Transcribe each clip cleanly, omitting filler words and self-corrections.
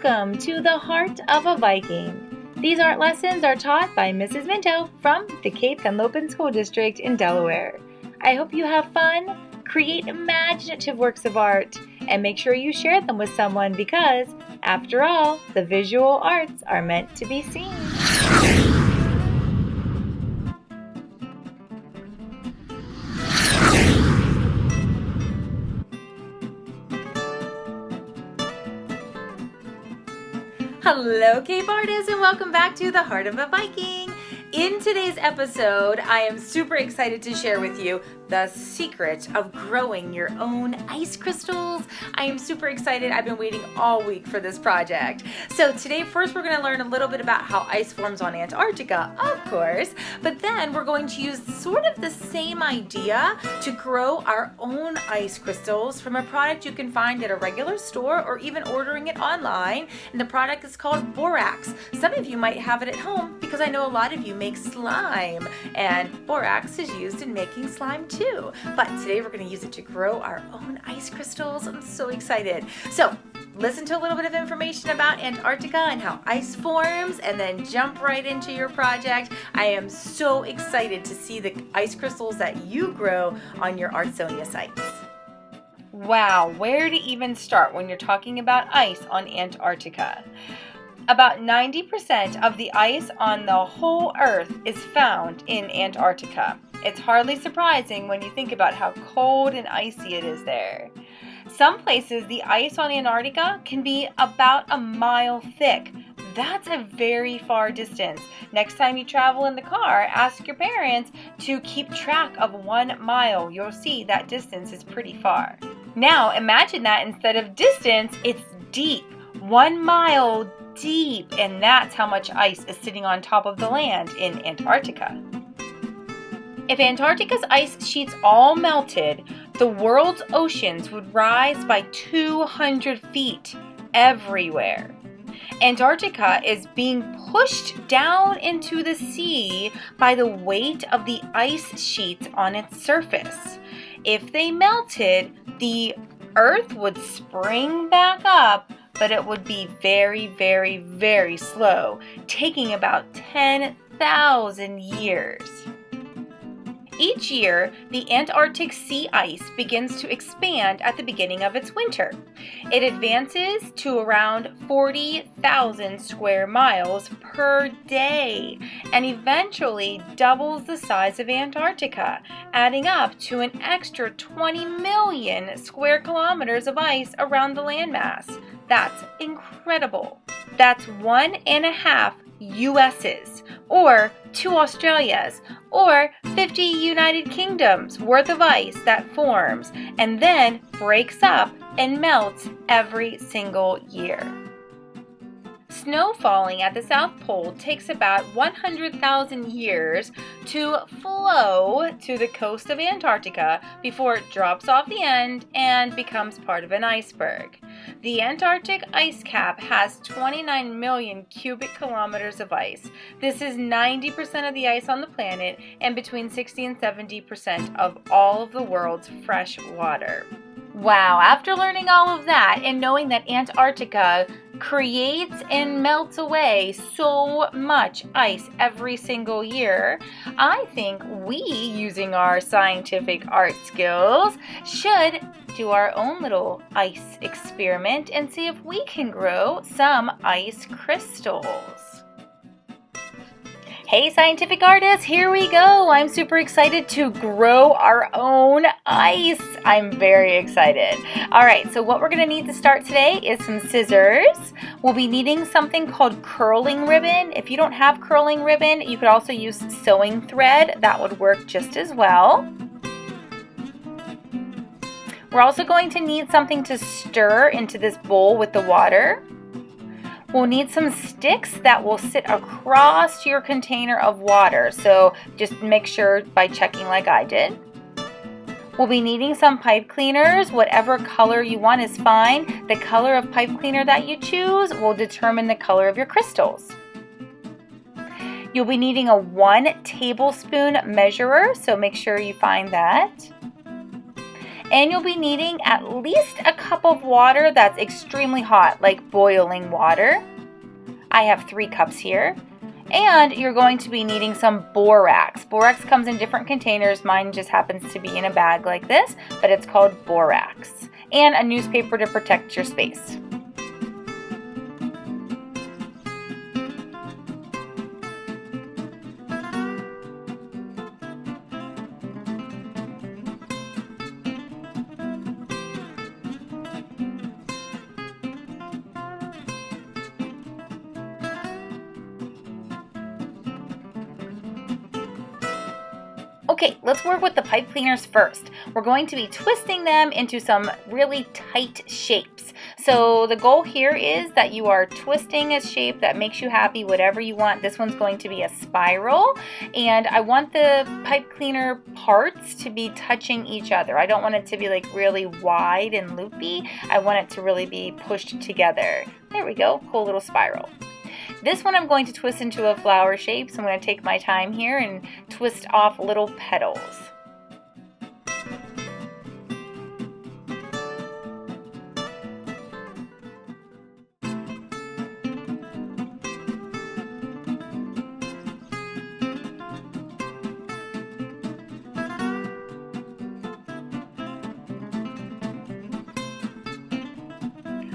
Welcome to the Heart of a Viking. These art lessons are taught by Mrs. Minto from the Cape Henlopen School District in Delaware. I hope you have fun, create imaginative works of art, and make sure you share them with someone because, after all, the visual arts are meant to be seen. Hello, Cape artists, and welcome back to the Heart of a Viking. In today's episode, I am super excited to share with you the secret of growing your own ice crystals. I am super excited. I've been waiting all week for this project. So today, first, we're going to learn a little bit about how ice forms on Antarctica, of course, but then we're going to use sort of the same idea to grow our own ice crystals from a product you can find at a regular store or even ordering it online. And the product is called borax. Some of you might have it at home because I know a lot of you make slime, and borax is used in making slime too. But today we're going to use it to grow our own ice crystals. I'm so excited. So listen to a little bit of information about Antarctica and how ice forms, and then jump right into your project. I am so excited to see the ice crystals that you grow on your Artsonia sites. Wow, where to even start when you're talking about ice on Antarctica? About 90% of the ice on the whole Earth is found in Antarctica. It's hardly surprising when you think about how cold and icy it is there. Some places, the ice on Antarctica can be about a mile thick. That's a very far distance. Next time you travel in the car, ask your parents to keep track of 1 mile. You'll see that distance is pretty far. Now imagine that instead of distance, it's deep. 1 mile deep, and that's how much ice is sitting on top of the land in Antarctica. If Antarctica's ice sheets all melted, the world's oceans would rise by 200 feet everywhere. Antarctica is being pushed down into the sea by the weight of the ice sheets on its surface. If they melted, the Earth would spring back up, but it would be very, very, very slow, taking about 10,000 years. Each year, the Antarctic sea ice begins to expand at the beginning of its winter. It advances to around 40,000 square miles per day and eventually doubles the size of Antarctica, adding up to an extra 20 million square kilometers of ice around the landmass. That's incredible. That's 1.5 US's, or 2 Australias, or 50 United Kingdoms worth of ice that forms and then breaks up and melts every single year. Snow falling at the South Pole takes about 100,000 years to flow to the coast of Antarctica before it drops off the end and becomes part of an iceberg. The Antarctic ice cap has 29 million cubic kilometers of ice. This is 90% of the ice on the planet and between 60 and 70% of all of the world's fresh water. Wow, after learning all of that and knowing that Antarctica creates and melts away so much ice every single year, I think we, using our scientific art skills, should do our own little ice experiment and see if we can grow some ice crystals. Hey scientific artists, here we go. I'm super excited to grow our own ice. I'm very excited. All right, so what we're gonna need to start today is some scissors. We'll be needing something called curling ribbon. If you don't have curling ribbon, you could also use sewing thread. That would work just as well. We're also going to need something to stir into this bowl with the water. We'll need some sticks that will sit across your container of water, so just make sure by checking like I did. We'll be needing some pipe cleaners. Whatever color you want is fine. The color of pipe cleaner that you choose will determine the color of your crystals. You'll be needing a 1 tablespoon measurer, so make sure you find that. And you'll be needing at least a cup of water that's extremely hot, like boiling water. I have 3 cups here. And you're going to be needing some borax. Borax comes in different containers. Mine just happens to be in a bag like this, but it's called borax. And a newspaper to protect your space. Okay, let's work with the pipe cleaners first. We're going to be twisting them into some really tight shapes. So the goal here is that you are twisting a shape that makes you happy, whatever you want. This one's going to be a spiral, and I want the pipe cleaner parts to be touching each other. I don't want it to be like really wide and loopy. I want it to really be pushed together. There we go, cool little spiral. This one I'm going to twist into a flower shape, so I'm going to take my time here and twist off little petals.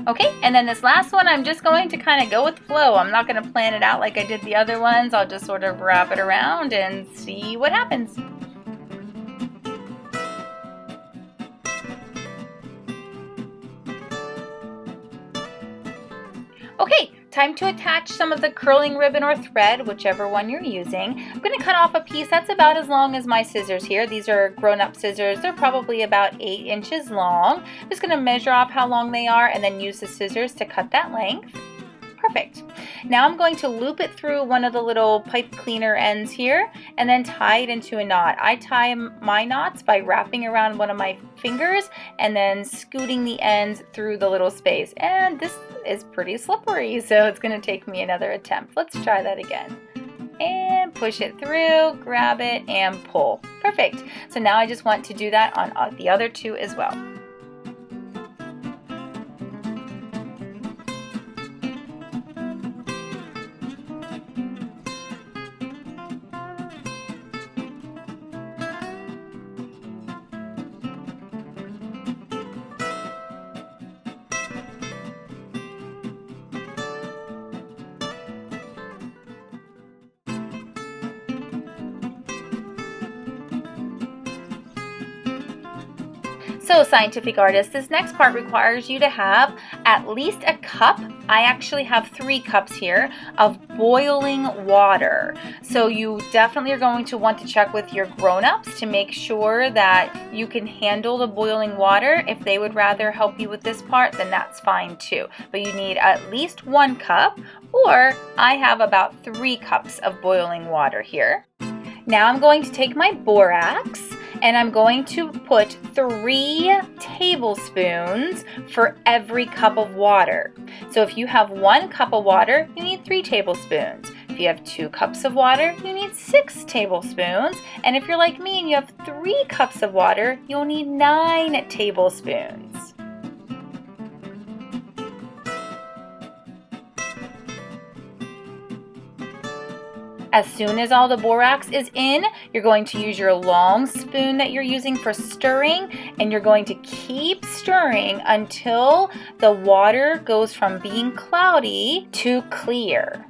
Okay, and then this last one, I'm just going to kind of go with the flow. I'm not going to plan it out like I did the other ones. I'll just sort of wrap it around and see what happens. Okay, time to attach some of the curling ribbon or thread, whichever one you're using. I'm going to cut off a piece that's about as long as my scissors here. These are grown-up scissors. They're probably about 8 inches long. I'm just going to measure off how long they are and then use the scissors to cut that length. Perfect. Now I'm going to loop it through one of the little pipe cleaner ends here and then tie it into a knot. I tie my knots by wrapping around one of my fingers and then scooting the ends through the little space. And this is pretty slippery, so it's going to take me another attempt. Let's try that again. And push it through, grab it, and pull. Perfect. So now I just want to do that on the other 2 as well. So scientific artists, this next part requires you to have at least a cup. I actually have 3 cups here of boiling water. So you definitely are going to want to check with your grown-ups to make sure that you can handle the boiling water. If they would rather help you with this part, then that's fine too. But you need at least 1 cup, or I have about 3 cups of boiling water here. Now I'm going to take my borax and I'm going to put 3 tablespoons for every cup of water. So if you have 1 cup of water, you need 3 tablespoons. If you have 2 cups of water, you need 6 tablespoons. And if you're like me and you have 3 cups of water, you'll need 9 tablespoons. As soon as all the borax is in, you're going to use your long spoon that you're using for stirring, and you're going to keep stirring until the water goes from being cloudy to clear.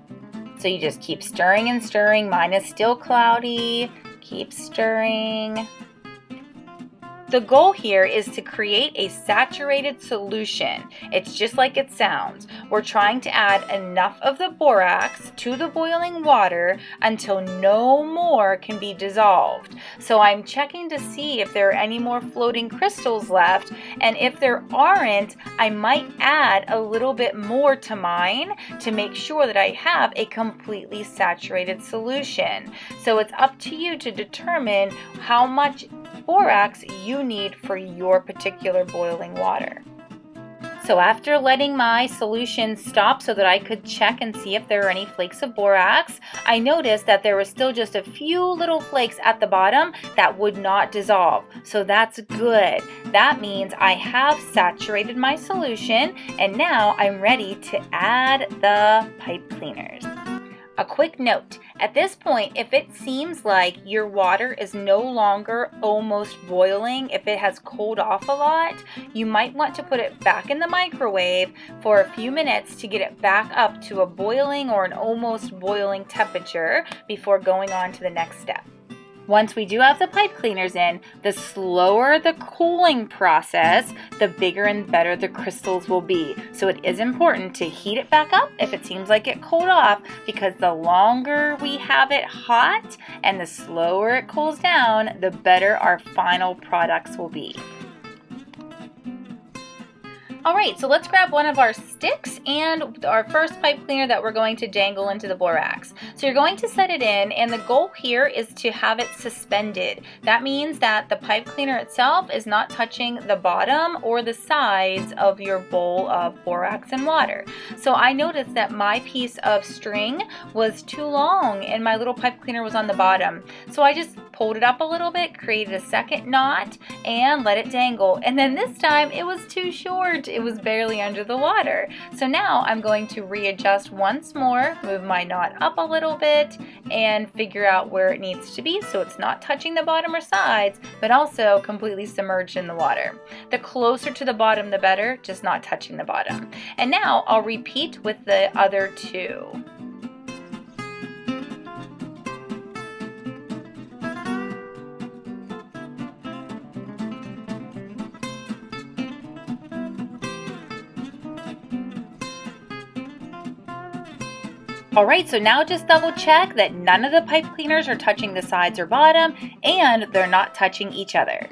So you just keep stirring and stirring. Mine is still cloudy. Keep stirring. The goal here is to create a saturated solution. It's just like it sounds. We're trying to add enough of the borax to the boiling water until no more can be dissolved. So I'm checking to see if there are any more floating crystals left, and if there aren't, I might add a little bit more to mine to make sure that I have a completely saturated solution. So it's up to you to determine how much borax you need for your particular boiling water. So So after letting my solution stop so that I could check and see if there are any flakes of borax, I noticed that there was still just a few little flakes at the bottom that would not dissolve. So that's good. That means I have saturated my solution, and now I'm ready to add the pipe cleaners. A quick note, at this point, if it seems like your water is no longer almost boiling, if it has cooled off a lot, you might want to put it back in the microwave for a few minutes to get it back up to a boiling or an almost boiling temperature before going on to the next step. Once we do have the pipe cleaners in, the slower the cooling process, the bigger and better the crystals will be. So it is important to heat it back up if it seems like it cooled off, because the longer we have it hot and the slower it cools down, the better our final products will be. Alright, so let's grab one of our sticks and our first pipe cleaner that we're going to dangle into the borax. So you're going to set it in, and the goal here is to have it suspended. That means that the pipe cleaner itself is not touching the bottom or the sides of your bowl of borax and water. So I noticed that my piece of string was too long and my little pipe cleaner was on the bottom. So I just pulled it up a little bit, created a second knot, and let it dangle. And then this time it was too short. It was barely under the water. So now I'm going to readjust once more, move my knot up a little bit, and figure out where it needs to be so it's not touching the bottom or sides, but also completely submerged in the water. The closer to the bottom, the better, just not touching the bottom. And now I'll repeat with the other two. Alright, so now just double check that none of the pipe cleaners are touching the sides or bottom, and they're not touching each other.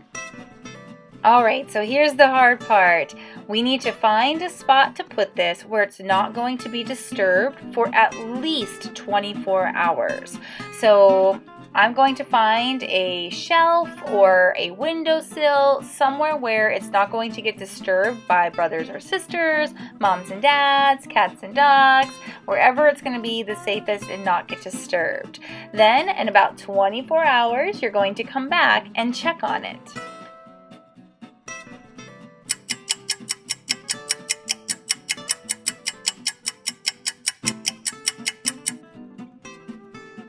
Alright, so here's the hard part. We need to find a spot to put this where it's not going to be disturbed for at least 24 hours. So I'm going to find a shelf or a windowsill, somewhere where it's not going to get disturbed by brothers or sisters, moms and dads, cats and dogs, wherever it's going to be the safest and not get disturbed. Then in about 24 hours, you're going to come back and check on it.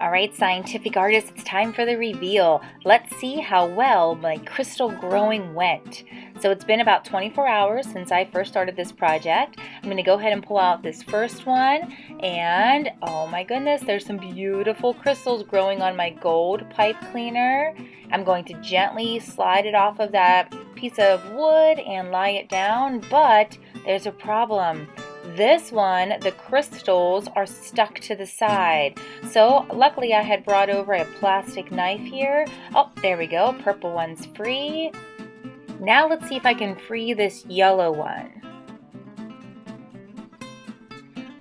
Alright, scientific artists, it's time for the reveal. Let's see how well my crystal growing went. So it's been about 24 hours since I first started this project. I'm going to go ahead and pull out this first one, and oh my goodness, there's some beautiful crystals growing on my gold pipe cleaner. I'm going to gently slide it off of that piece of wood and lie it down, but there's a problem. This one, the crystals are stuck to the side. So luckily I had brought over a plastic knife here. Oh, there we go. Purple one's free. Now let's see if I can free this yellow one.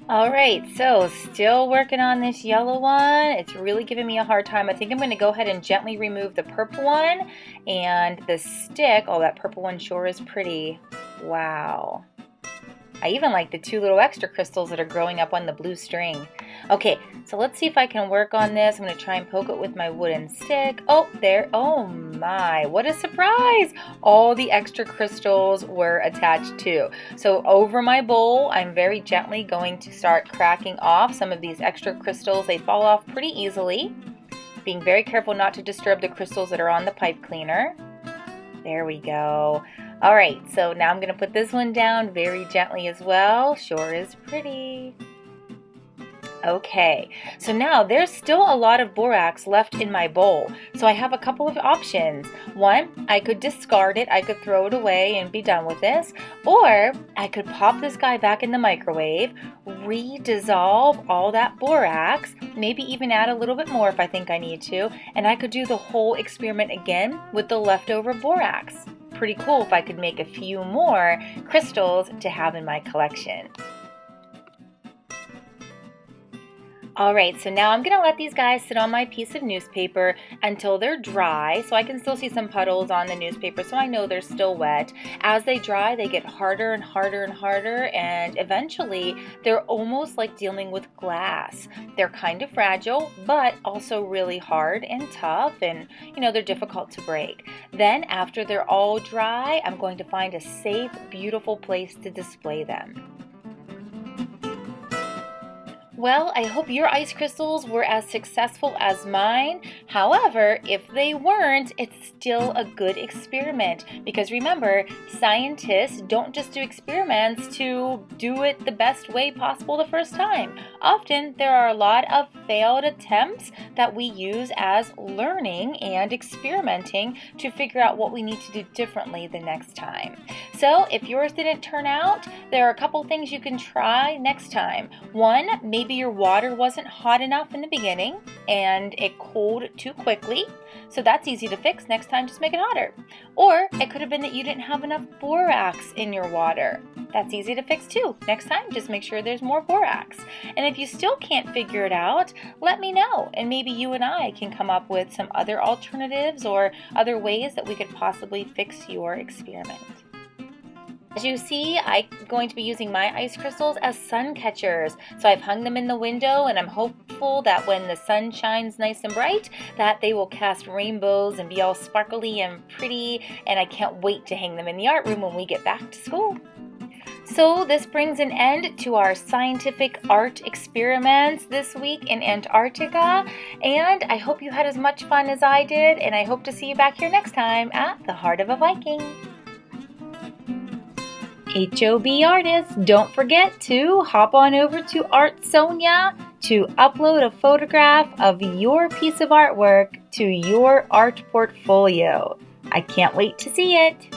Alright, so still working on this yellow one. It's really giving me a hard time. I think I'm going to go ahead and gently remove the purple one and the stick. Oh, that purple one sure is pretty. Wow. I even like the two little extra crystals that are growing up on the blue string. Okay, so let's see if I can work on this. I'm going to try and poke it with my wooden stick. Oh, there. Oh my, what a surprise. All the extra crystals were attached too. So over my bowl, I'm very gently going to start cracking off some of these extra crystals. They fall off pretty easily. Being very careful not to disturb the crystals that are on the pipe cleaner. There we go. Alright, so now I'm going to put this one down very gently as well. Sure is pretty. Okay, so now there's still a lot of borax left in my bowl. So I have a couple of options. One, I could discard it. I could throw it away and be done with this. Or I could pop this guy back in the microwave, re-dissolve all that borax, maybe even add a little bit more if I think I need to, and I could do the whole experiment again with the leftover borax. Pretty cool if I could make a few more crystals to have in my collection. All right, so now I'm gonna let these guys sit on my piece of newspaper until they're dry, so I can still see some puddles on the newspaper, so I know they're still wet. As they dry, they get harder and harder and harder, and eventually they're almost like dealing with glass. They're kind of fragile, but also really hard and tough, and they're difficult to break. Then after they're all dry, I'm going to find a safe, beautiful place to display them. Well, I hope your ice crystals were as successful as mine. However, if they weren't, it's still a good experiment. Because remember, scientists don't just do experiments to do it the best way possible the first time. Often, there are a lot of failed attempts that we use as learning and experimenting to figure out what we need to do differently the next time. So, if yours didn't turn out, there are a couple things you can try next time. One, maybe your water wasn't hot enough in the beginning and it cooled too quickly. So that's easy to fix. Next time, just make it hotter. Or it could have been that you didn't have enough borax in your water. That's easy to fix too. Next time, just make sure there's more borax. And if you still can't figure it out, let me know. And maybe you and I can come up with some other alternatives or other ways that we could possibly fix your experiment. As you see, I'm going to be using my ice crystals as sun catchers. So I've hung them in the window, and I'm hopeful that when the sun shines nice and bright, that they will cast rainbows and be all sparkly and pretty, and I can't wait to hang them in the art room when we get back to school. So this brings an end to our scientific art experiments this week in Antarctica, and I hope you had as much fun as I did, and I hope to see you back here next time at the Heart of a Viking. HOB artists, don't forget to hop on over to Artsonia to upload a photograph of your piece of artwork to your art portfolio. I can't wait to see it.